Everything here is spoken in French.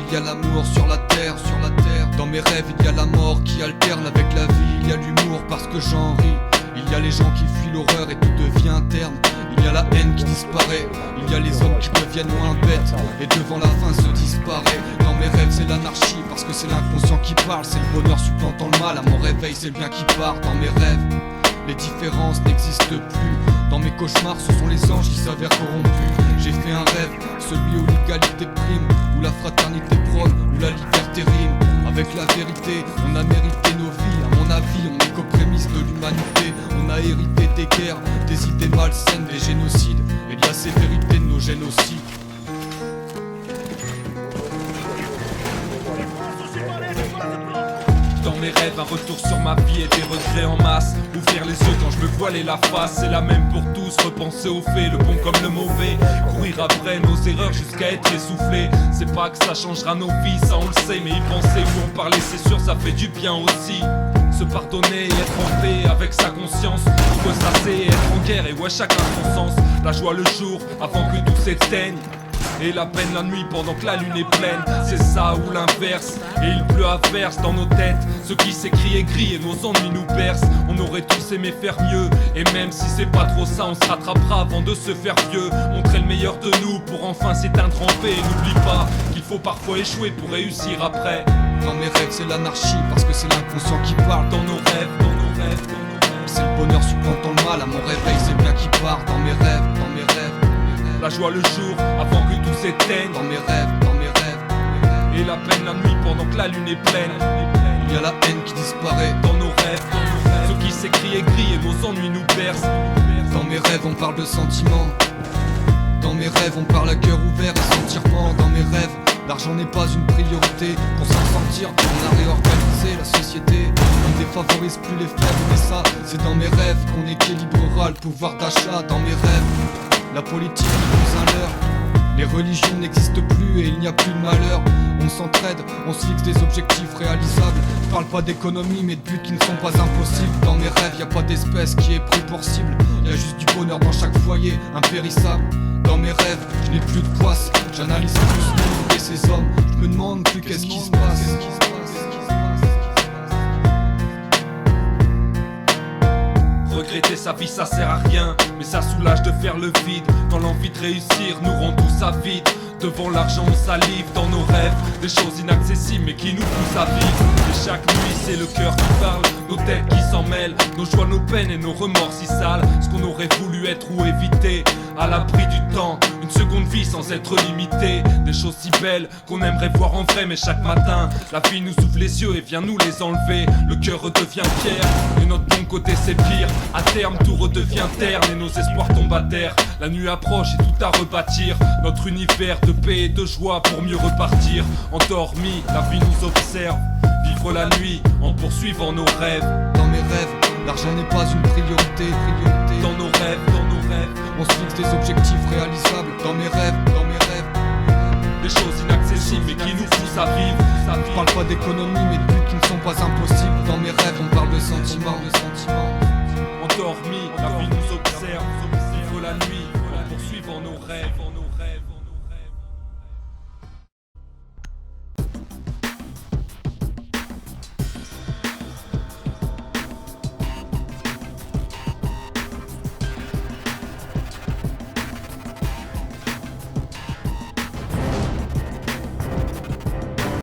il y a l'amour sur la terre, sur la terre. Dans mes rêves, il y a la mort qui alterne avec la vie. Il y a l'humour parce que j'en ris. Il y a les gens qui fuient l'horreur et tout devient terne. Il y a la haine qui disparaît. Il y a les hommes qui deviennent moins bêtes et devant la fin se disparaît. Dans mes rêves c'est l'anarchie parce que c'est l'inconscient qui parle. C'est le bonheur supplantant le mal. À mon réveil c'est le bien qui part. Dans mes rêves les différences n'existent plus. Dans mes cauchemars ce sont les anges qui s'avèrent corrompus. J'ai fait un rêve, celui où l'égalité prime, où la fraternité prône, où la liberté rime. Avec la vérité, on a mérité nos vies. À mon avis, on est qu'aux prémices de l'humanité. On a hérité des guerres, des idées malsaines, des génocides et de la sévérité de nos gènes aussi. Dans mes rêves, un retour sur ma vie et des regrets en masse. Ouvrir les yeux quand je me voilais la face, c'est la même pour tous. Repenser aux faits, le bon comme le mauvais. Courir après nos erreurs jusqu'à être essoufflé. C'est pas que ça changera nos vies, ça on le sait. Mais y penser ou en parler, c'est sûr, ça fait du bien aussi. Se pardonner et être en paix avec sa conscience. Ressasser et être en guerre et ouais, chacun son sens. La joie le jour avant que tout s'éteigne. Et la peine la nuit pendant que la lune est pleine. C'est ça ou l'inverse. Et il pleut à verse dans nos têtes. Ce qui s'écrit écrit et nos ennuis nous bercent. On aurait tous aimé faire mieux. Et même si c'est pas trop ça, on se rattrapera avant de se faire vieux. Montrer le meilleur de nous pour enfin s'éteindre en paix. Et n'oublie pas qu'il faut parfois échouer pour réussir après. Dans mes rêves c'est l'anarchie parce que c'est l'inconscient qui parle. Dans nos rêves, dans nos rêves, dans nos rêves. C'est le bonheur supplantant le mal. À mon réveil c'est le bien qui part. Dans mes rêves, dans mes rêves. La joie le jour avant que tout s'éteigne. Dans mes rêves, dans mes rêves, dans mes rêves. Et la peine la nuit pendant que la lune est pleine. Il y a la haine qui disparaît. Dans nos rêves, dans nos rêves. Ce qui s'écrit écrit et nos ennuis nous bercent. Dans mes rêves on parle de sentiments. Dans mes rêves on parle à cœur ouvert et sentirement. Dans mes rêves l'argent n'est pas une priorité. Pour s'en sortir on a réorganisé la société. On ne défavorise plus les faibles. Mais ça c'est dans mes rêves qu'on équilibrera le pouvoir d'achat. Dans mes rêves la politique n'est plus un leurre. Les religions n'existent plus et il n'y a plus de malheur. On s'entraide, on se fixe des objectifs réalisables. Je parle pas d'économie mais de buts qui ne sont pas impossibles. Dans mes rêves y a pas d'espèce qui est pris pour cible. Y a juste du bonheur dans chaque foyer, impérissable. Dans mes rêves, je n'ai plus de poisse. J'analyse plus le monde et ces hommes. Je me demande plus qu'est-ce qui se passe. Regretter sa vie ça sert à rien, mais ça soulage de faire le vide. Quand l'envie de réussir nous rend tous avides. Devant l'argent on salive dans nos rêves. Des choses inaccessibles mais qui nous poussent à vivre. Et chaque nuit c'est le cœur qui parle. Nos têtes qui s'en mêlent. Nos joies, nos peines et nos remords si sales. Ce qu'on aurait voulu être ou éviter. À l'abri du temps, une seconde vie sans être limitée. Des choses si belles qu'on aimerait voir en vrai. Mais chaque matin, la vie nous ouvre les yeux et vient nous les enlever. Le cœur redevient pierre et notre bon côté c'est pire. À terme tout redevient terne et nos espoirs tombent à terre. La nuit approche et tout à rebâtir. Notre univers de paix et de joie pour mieux repartir. Endormi, la vie nous observe. Vivre la nuit en poursuivant nos rêves. Dans mes rêves, l'argent n'est pas une priorité. Dans nos rêves, dans nos rêves. On se fixe des objectifs réalisables. Dans mes rêves, dans mes rêves. Des choses inaccessibles mais qui nous poussent à vivre. Je parle pas d'économie mais de buts qui ne sont pas impossibles. Dans mes rêves on parle de sentiments. Endormi, la vie nous observe. Vivre la nuit en poursuivant nos rêves.